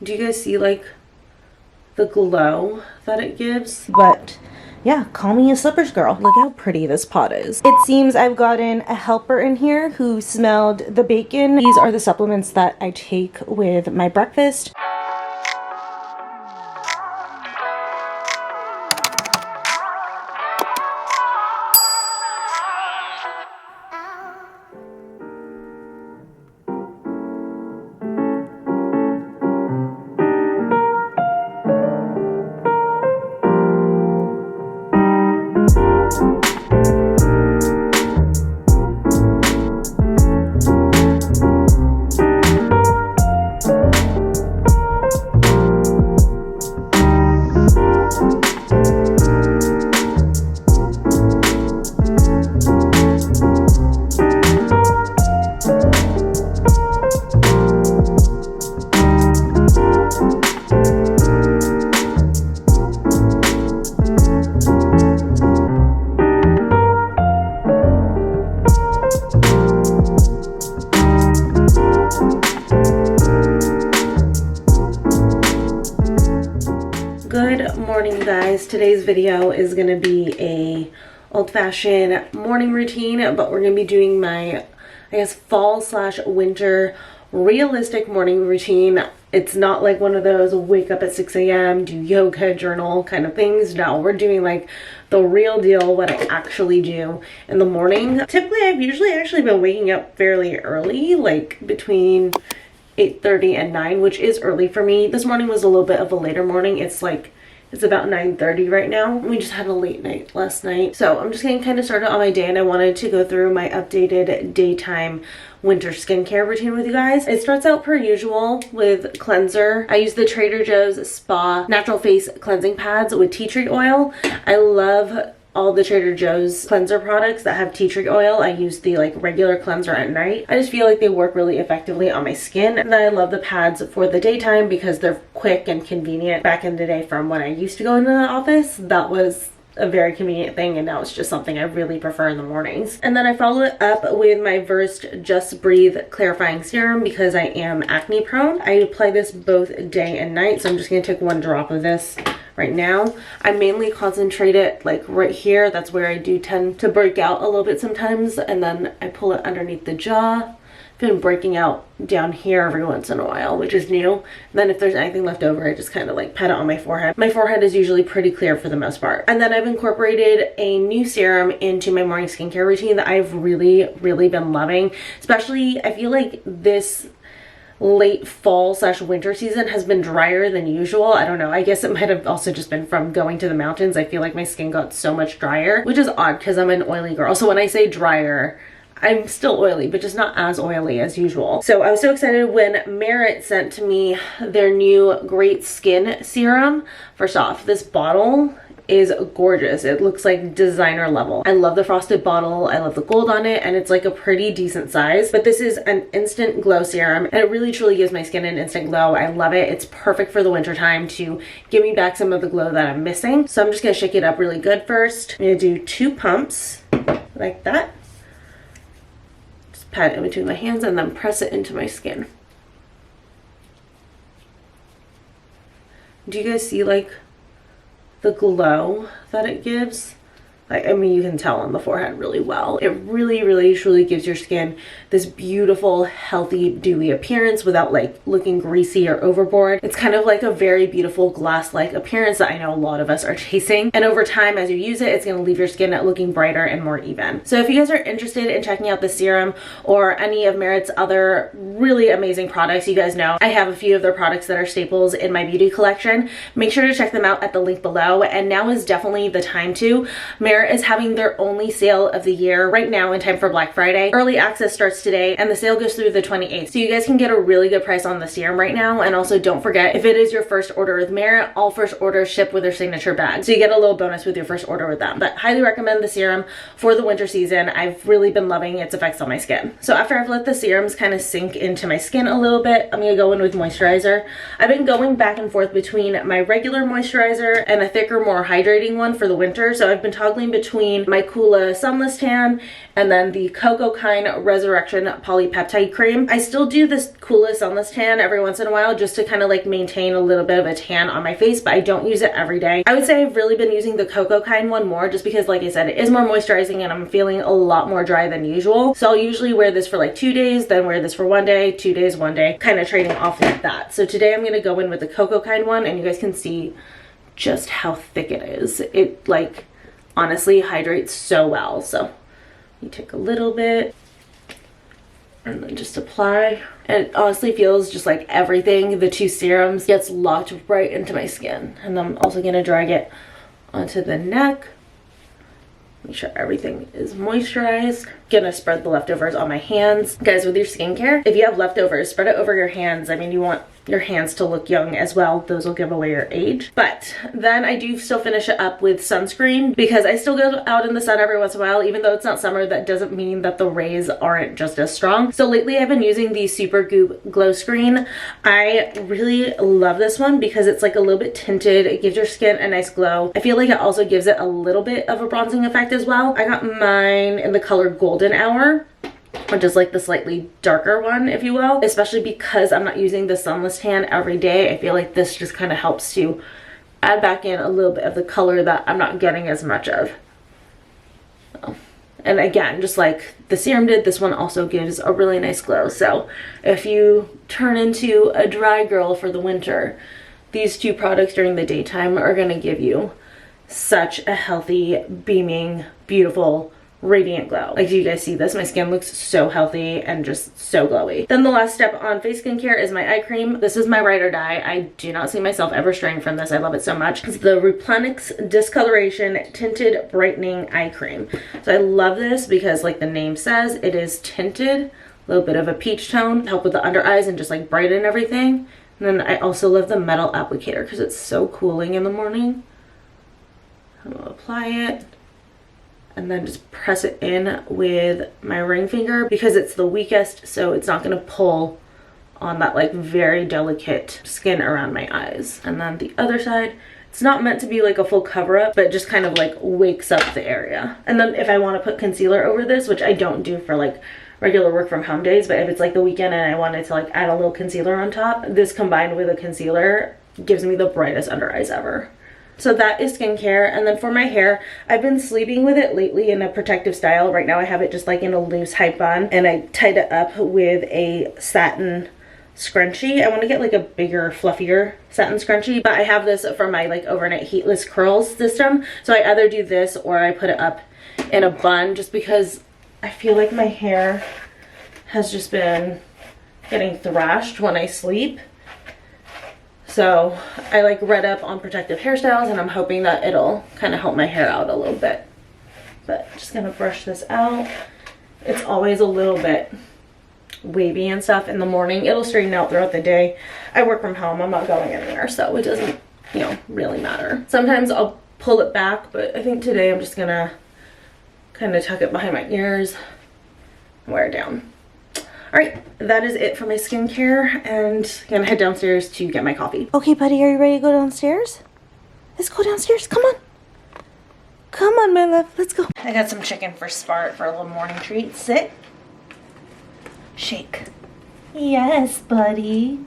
Do you guys see like the glow that it gives? But yeah, call me a slippers girl. Look how pretty this pot is. It seems I've gotten a helper in here who smelled the bacon. These are the supplements that I take with my breakfast. Good morning, guys. Today's video is gonna be a old-fashioned morning routine, but we're gonna be doing my, I guess, fall/winter realistic morning routine. It's not like one of those wake up at 6 a.m., do yoga, journal kind of things. No, we're doing like the real deal, what I actually do in the morning. Typically, I've usually actually been waking up fairly early, like between 8:30 and 9, which is early for me. This morning was a little bit of a later morning. It's about 9:30 right now. We just had a late night last night. So I'm just getting kind of started on my day, and I wanted to go through my updated daytime winter skincare routine with you guys. It starts out per usual with cleanser. I use the Trader Joe's Spa Natural Face Cleansing Pads with tea tree oil. I love all the Trader Joe's cleanser products that have tea tree oil. I use the like regular cleanser at night. I just feel like they work really effectively on my skin. And then I love the pads for the daytime because they're quick and convenient. Back in the day from when I used to go into the office, that was a very convenient thing, and now it's just something I really prefer in the mornings. And then I follow it up with my Versed Just Breathe Clarifying Serum because I am acne prone. I apply this both day and night, so I'm just gonna take one drop of this right now. I mainly concentrate it like right here. That's where I do tend to break out a little bit sometimes, and then I pull it underneath the jaw. Been breaking out down here every once in a while, which is new. And then if there's anything left over, I just kind of like pat it on my forehead. My forehead is usually pretty clear for the most part. And then I've incorporated a new serum into my morning skincare routine that I've really been loving. Especially, I feel like this late fall/winter season has been drier than usual. I don't know, I guess it might have also just been from going to the mountains. I feel like my skin got so much drier, which is odd because I'm an oily girl. So when I say drier, I'm still oily, but just not as oily as usual. So I was so excited when Merit sent to me their new Great Skin Serum. First off, this bottle is gorgeous. It looks like designer level. I love the frosted bottle. I love the gold on it, and it's like a pretty decent size. But this is an instant glow serum, and it really truly gives my skin an instant glow. I love it. It's perfect for the winter time to give me back some of the glow that I'm missing. So I'm just gonna shake it up really good first. I'm gonna do 2 pumps like that. Pat it in between my hands and then press it into my skin. Do you guys see like the glow that it gives? I mean, you can tell on the forehead really well. It really truly gives your skin this beautiful, healthy, dewy appearance without like looking greasy or overboard. It's kind of like a very beautiful glass-like appearance that I know a lot of us are chasing. And over time, as you use it, it's gonna leave your skin looking brighter and more even. So if you guys are interested in checking out the serum or any of Merit's other really amazing products, you guys know I have a few of their products that are staples in my beauty collection. Make sure to check them out at the link below. And now is definitely the time to. Merit is having their only sale of the year right now in time for Black Friday. Early access starts today and the sale goes through the 28th. So you guys can get a really good price on the serum right now. And also don't forget, if it is your first order with Merit, all first orders ship with their signature bag. So you get a little bonus with your first order with them. But highly recommend the serum for the winter season. I've really been loving its effects on my skin. So after I've let the serums kind of sink into my skin a little bit, I'm gonna go in with moisturizer. I've been going back and forth between my regular moisturizer and a thicker, more hydrating one for the winter. So I've been toggling battling between my Coola Sunless Tan and then the Coco Kind Resurrection Polypeptide Cream. I still do this Coola Sunless Tan every once in a while just to kind of like maintain a little bit of a tan on my face, but I don't use it every day. I would say I've really been using the Coco Kind one more just because, like I said, it is more moisturizing and I'm feeling a lot more dry than usual. So I'll usually wear this for like 2 days, then wear this for 1 day, 2 days, 1 day, kind of trading off like that. So today I'm going to go in with the Coco Kind one, and you guys can see just how thick it is. It like honestly hydrates so well. So you take a little bit and then just apply. And it honestly feels just like everything, the 2 serums, gets locked right into my skin. And I'm also going to drag it onto the neck. Make sure everything is moisturized. Gonna spread the leftovers on my hands. Guys, with your skincare, if you have leftovers, spread it over your hands. I mean, you want your hands to look young as well. Those will give away your age. But then I do still finish it up with sunscreen because I still go out in the sun every once in a while. Even though it's not summer, that doesn't mean that the rays aren't just as strong. So lately I've been using the Super Goop Glow Screen. I really love this one because it's like a little bit tinted. It gives your skin a nice glow. I feel like it also gives it a little bit of a bronzing effect as well. I got mine in the color Golden Hour, which is like the slightly darker one, if you will, especially because I'm not using the Sunless Tan every day. I feel like this just kind of helps to add back in a little bit of the color that I'm not getting as much of. And again, just like the serum did, this one also gives a really nice glow. So if you turn into a dry girl for the winter, these 2 products during the daytime are going to give you such a healthy, beaming, beautiful, radiant glow. Like, do you guys see this? My skin looks so healthy and just so glowy. Then the last step on face skincare is my eye cream. This is my ride or die. I do not see myself ever straying from this. I love it so much. It's the Replenish Discoloration Tinted Brightening Eye Cream. So I love this because, like the name says, it is tinted, a little bit of a peach tone, help with the under eyes and just like brighten everything. And then I also love the metal applicator because it's so cooling in the morning. I'm gonna apply it and then just press it in with my ring finger because it's the weakest, so it's not going to pull on that like very delicate skin around my eyes. And then the other side, it's not meant to be like a full cover up, but it just kind of like wakes up the area. And then if I want to put concealer over this, which I don't do for like regular work from home days, but if it's like the weekend and I wanted to like add a little concealer on top, this combined with a concealer gives me the brightest under eyes ever. So that is skincare. And then for my hair, I've been sleeping with it lately in a protective style. Right now I have it just like in a loose high bun, and I tied it up with a satin scrunchie. I want to get like a bigger, fluffier satin scrunchie, but I have this from my like overnight heatless curls system. So I either do this or I put it up in a bun just because I feel like my hair has just been getting thrashed when I sleep. So I like read up on protective hairstyles and I'm hoping that it'll kind of help my hair out a little bit. But just gonna brush this out. It's always a little bit wavy and stuff in the morning. It'll straighten out throughout the day. I work from home, I'm not going anywhere, so it doesn't, you know, really matter. Sometimes I'll pull it back, but I think today I'm just gonna kind of tuck it behind my ears and wear it down. All right, that is it for my skincare, and I'm gonna head downstairs to get my coffee. Okay, buddy, are you ready to go downstairs? Let's go downstairs, come on. Come on, my love, let's go. I got some chicken for Spart for a little morning treat. Sit. Shake. Yes, buddy.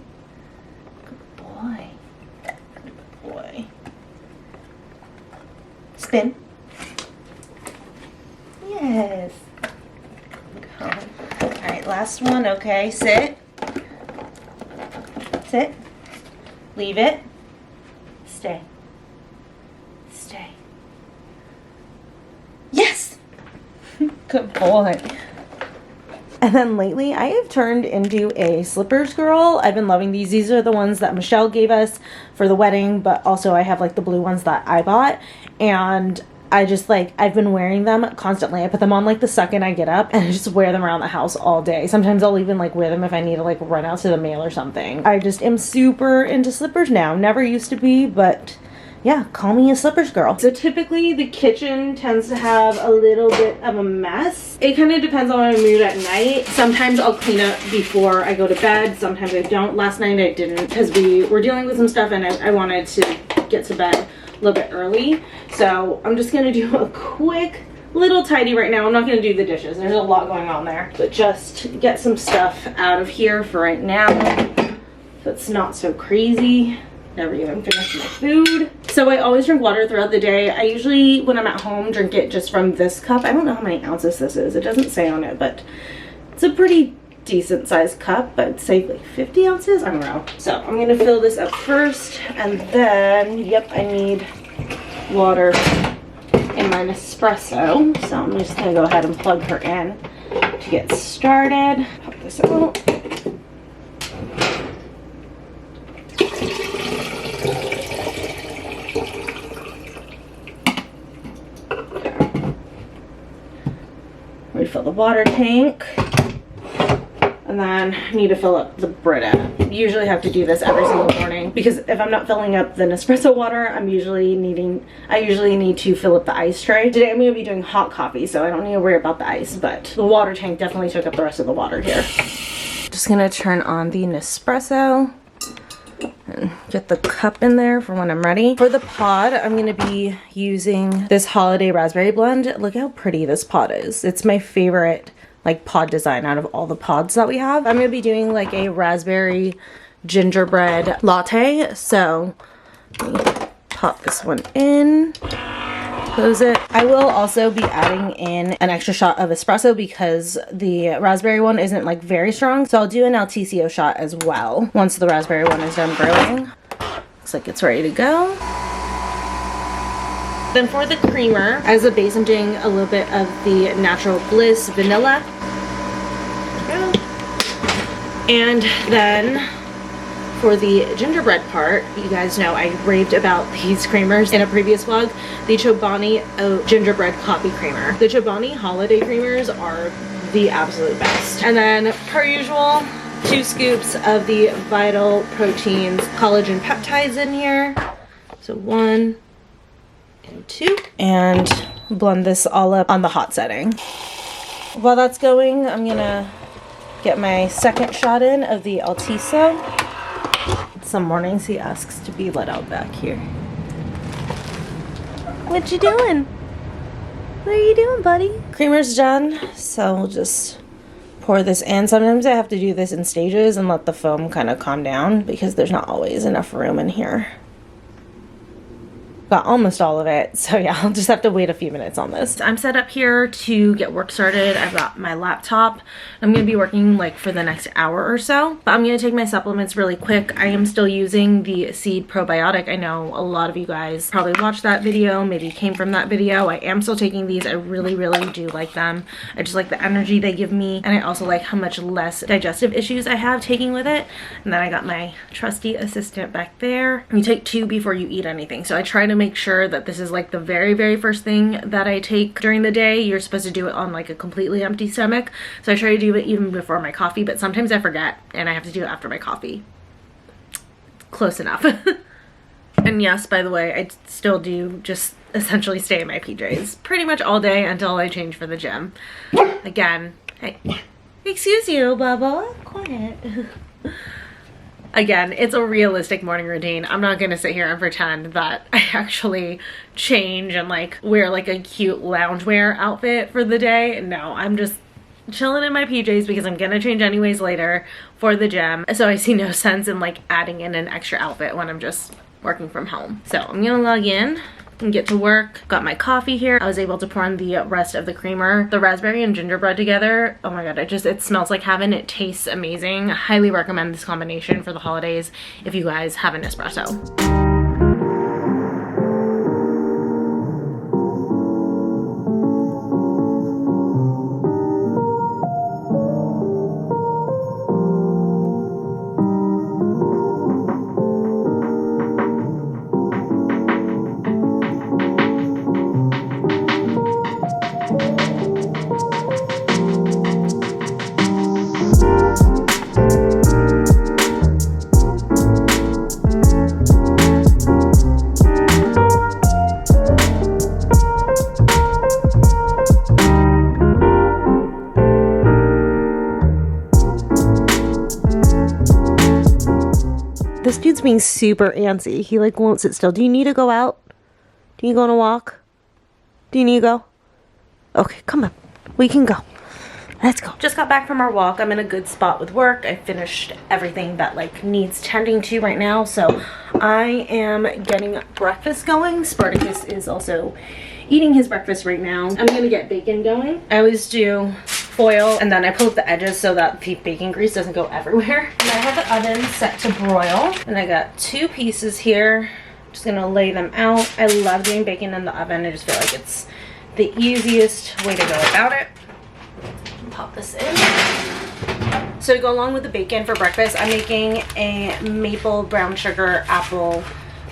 Good boy. Good boy. Spin. Yes. Go. All right, last one, okay, sit. Sit. Leave it. Stay. Stay. Yes! Good boy. And then lately, I have turned into a slippers girl. I've been loving these. These are the ones that Michelle gave us for the wedding, but also I have like the blue ones that I bought. And I just like, I've been wearing them constantly. I put them on like the second I get up and I just wear them around the house all day. Sometimes I'll even like wear them if I need to like run out to the mail or something. I just am super into slippers now. Never used to be, but yeah, call me a slippers girl. So typically the kitchen tends to have a little bit of a mess. It kind of depends on my mood at night. Sometimes I'll clean up before I go to bed. Sometimes I don't. Last night I didn't because we were dealing with some stuff and I wanted to get to bed a little bit early. So I'm just gonna do a quick little tidy right now. I'm not gonna do the dishes. There's a lot going on there. But just get some stuff out of here for right now. So it's not so crazy. Never even finished my food. So I always drink water throughout the day. I usually, when I'm at home, drink it just from this cup. I don't know how many ounces this is. It doesn't say on it, but it's a pretty decent sized cup. I'd say like 50 ounces. I don't know. So I'm gonna fill this up first, and then, yep, I need water in my Nespresso. So I'm just gonna go ahead and plug her in to get started. Pop this out. Refill the water tank, and then I need to fill up the Brita. Usually have to do this every single morning because if I'm not filling up the Nespresso water, I usually need to fill up the ice tray. Today I'm going to be doing hot coffee, so I don't need to worry about the ice, but the water tank definitely took up the rest of the water here. Just going to turn on the Nespresso and get the cup in there for when I'm ready. For the pod, I'm going to be using this holiday raspberry blend. Look how pretty this pod is. It's my favorite like pod design out of all the pods that we have. I'm going to be doing like a raspberry gingerbread latte. So let me pop this one in, close it. I will also be adding in an extra shot of espresso because the raspberry one isn't like very strong. So I'll do an LTCO shot as well once the raspberry one is done brewing. Looks like it's ready to go. Then for the creamer, as a base, I'm doing a little bit of the Natural Bliss vanilla. There we go. And then for the gingerbread part, you guys know I raved about these creamers in a previous vlog. The Chobani gingerbread coffee creamer. The Chobani holiday creamers are the absolute best. And then, per usual, 2 scoops of the Vital Proteins collagen peptides in here. So 1 and 2. And blend this all up on the hot setting. While that's going, I'm gonna get my second shot in of the Altiso. Some mornings he asks to be let out back here. What you doing? What are you doing, buddy? Creamer's done, so we'll just pour this in. Sometimes I have to do this in stages and let the foam kind of calm down because there's not always enough room in here. Got almost all of it, so yeah, I'll just have to wait a few minutes on this. I'm set up here to get work started. I've got my laptop. I'm gonna be working like for the next hour or so, but I'm gonna take my supplements really quick. I am still using the Seed Probiotic. I know a lot of you guys probably watched that video, maybe came from that video. I am still taking these. I really, really do like them. I just like the energy they give me, and I also like how much less digestive issues I have taking with it. And then I got my trusty assistant back there. You take 2 before you eat anything, so I try to make sure that this is like the very, very first thing that I take during the day. You're supposed to do it on like a completely empty stomach, so I try to do it even before my coffee, but sometimes I forget and I have to do it after my coffee. Close enough. And yes, by the way, I still do just essentially stay in my PJs pretty much all day until I change for the gym. Again, hey, excuse you, Bubba, quiet. Again, it's a realistic morning routine. I'm not gonna sit here and pretend that I actually change and like wear like a cute loungewear outfit for the day. No, I'm just chilling in my PJs because I'm gonna change anyways later for the gym. So I see no sense in like adding in an extra outfit when I'm just working from home. So I'm gonna log in and get to work. Got my coffee here. I was able to pour in the rest of the creamer. The raspberry and gingerbread together, oh my god, it smells like heaven. It tastes amazing. I highly recommend this combination for the holidays if you guys have an espresso. This dude's being super antsy. He like won't sit still. Do you need to go out? Do you go on a walk? Do you need to go? Okay, come on. We can go. Let's go. Just got back from our walk. I'm in a good spot with work. I finished everything that like needs tending to right now. So I am getting breakfast going. Spartacus is also eating his breakfast right now. I'm gonna get bacon going. I always do foil and then I pull up the edges so that the bacon grease doesn't go everywhere. And I have the oven set to broil and I got 2 pieces here. Just gonna lay them out. I love doing bacon in the oven. I just feel like it's the easiest way to go about it. Pop this in. So to go along with the bacon for breakfast, I'm making a maple brown sugar apple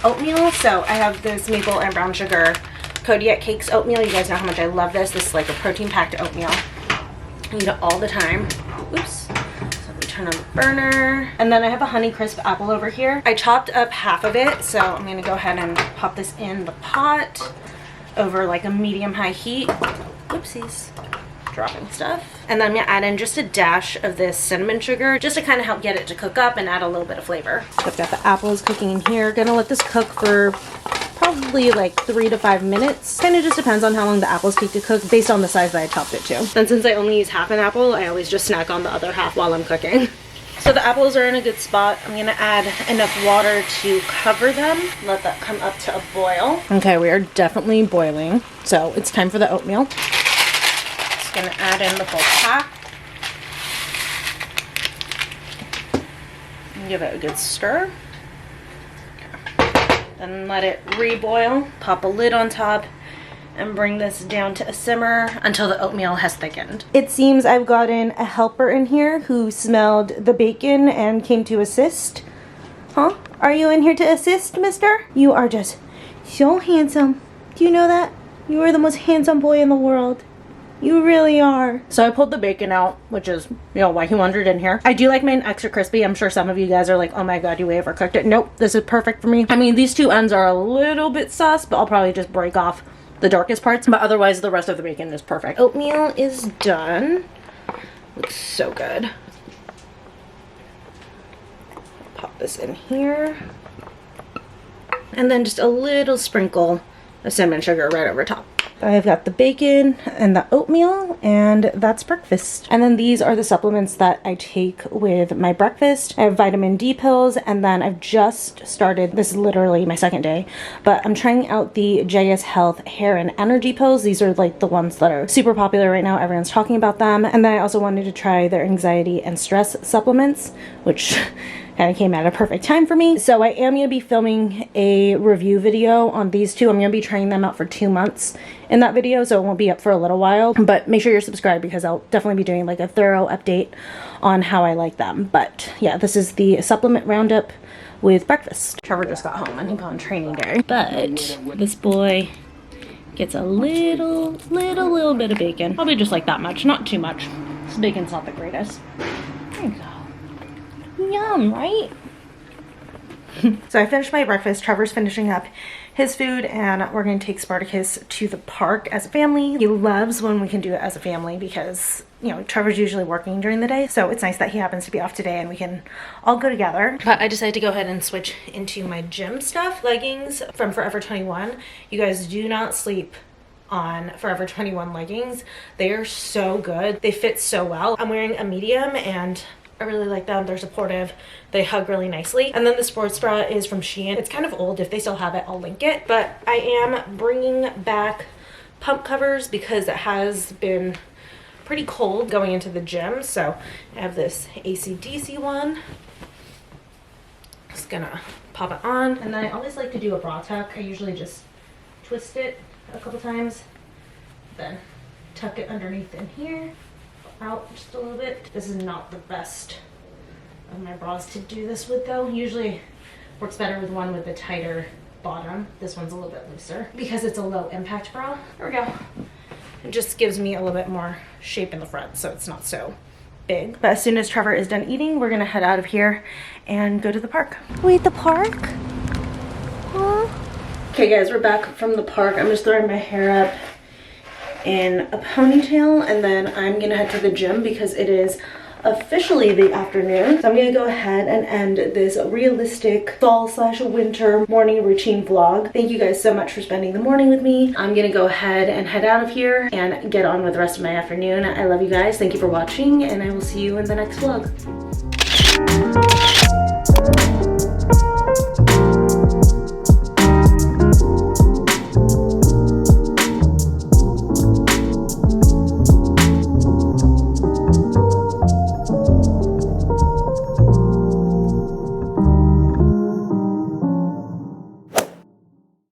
oatmeal. So I have this maple and brown sugar Kodiak Cakes oatmeal. You guys know how much I love this. This is like a protein-packed oatmeal. I eat it all the time. Oops. So let me turn on the burner. And then I have a Honeycrisp apple over here. I chopped up half of it, so I'm gonna go ahead and pop this in the pot over like a medium-high heat. Oopsies. Dropping stuff. And then I'm gonna add in just a dash of this cinnamon sugar just to kind of help get it to cook up and add a little bit of flavor. So I've got the apples cooking in here. Gonna let this cook for probably like 3 to 5 minutes. Kind of just depends on how long the apples take to cook based on the size that I chopped it to. And since I only use half an apple, I always just snack on the other half while I'm cooking. So the apples are in a good spot. I'm gonna add enough water to cover them. Let that come up to a boil. Okay, we are definitely boiling. So it's time for the oatmeal. Gonna add in the full pack and give it a good stir. Then let it reboil. Pop a lid on top and bring this down to a simmer until the oatmeal has thickened. It seems I've gotten a helper in here who smelled the bacon and came to assist. Huh? Are you in here to assist, mister? You are just so handsome. Do you know that? You are the most handsome boy in the world. You really are. So I pulled the bacon out, which is, you know, why he wandered in here. I do like mine extra crispy. I'm sure some of you guys are like, oh my god, you overcooked it. Nope, this is perfect for me. I mean, these 2 ends are a little bit sus, but I'll probably just break off the darkest parts. But otherwise, the rest of the bacon is perfect. Oatmeal is done. Looks so good. Pop this in here. And then just a little sprinkle of cinnamon sugar right over top. I've got the bacon and the oatmeal, and that's breakfast. And then these are the supplements that I take with my breakfast. I have vitamin D pills, and then I've just started, this is literally my 2nd day, but I'm trying out the JS Health hair and energy pills. These are like the ones that are super popular right now. Everyone's talking about them. And then I also wanted to try their anxiety and stress supplements, which kind of came at a perfect time for me. So I am going to be filming a review video on these 2. I'm going to be trying them out for 2 months in that video, so it won't be up for a little while. But make sure you're subscribed because I'll definitely be doing like a thorough update on how I like them. But yeah, this is the supplement roundup with breakfast. Trevor just got home and he on training day. But this boy gets a little bit of bacon. Probably just like that much, not too much. This bacon's not the greatest. There you go. Yum, right? So I finished my breakfast. Trevor's finishing up his food, and we're going to take Spartacus to the park as a family. He loves when we can do it as a family because, you know, Trevor's usually working during the day, so it's nice that he happens to be off today and we can all go together. But I decided to go ahead and switch into my gym stuff. Leggings from Forever 21. You guys do not sleep on Forever 21 leggings. They are so good. They fit so well. I'm wearing a medium and I really like them. They're supportive. They hug really nicely. And then the sports bra is from Shein. It's kind of old. If they still have it, I'll link it. But I am bringing back pump covers because it has been pretty cold going into the gym. So I have this AC/DC one. Just gonna pop it on. And then I always like to do a bra tuck. I usually just twist it a couple times, then tuck it underneath in here. Out just a little bit. This is not the best of my bras to do this with though. Usually works better with one with the tighter bottom. This one's a little bit looser because it's a low impact bra. There we go. It just gives me a little bit more shape in the front so it's not so big. But as soon as Trevor is done eating, we're gonna head out of here and go to the park. Wait, the park? Huh? Okay guys, we're back from the park. I'm just throwing my hair up in a ponytail and then I'm gonna head to the gym because it is officially the afternoon. So I'm gonna go ahead and end this realistic fall slash winter morning routine vlog. Thank you guys so much for spending the morning with me. I'm gonna go ahead and head out of here and get on with the rest of my afternoon. I love you guys. Thank you for watching, and I will see you in the next vlog.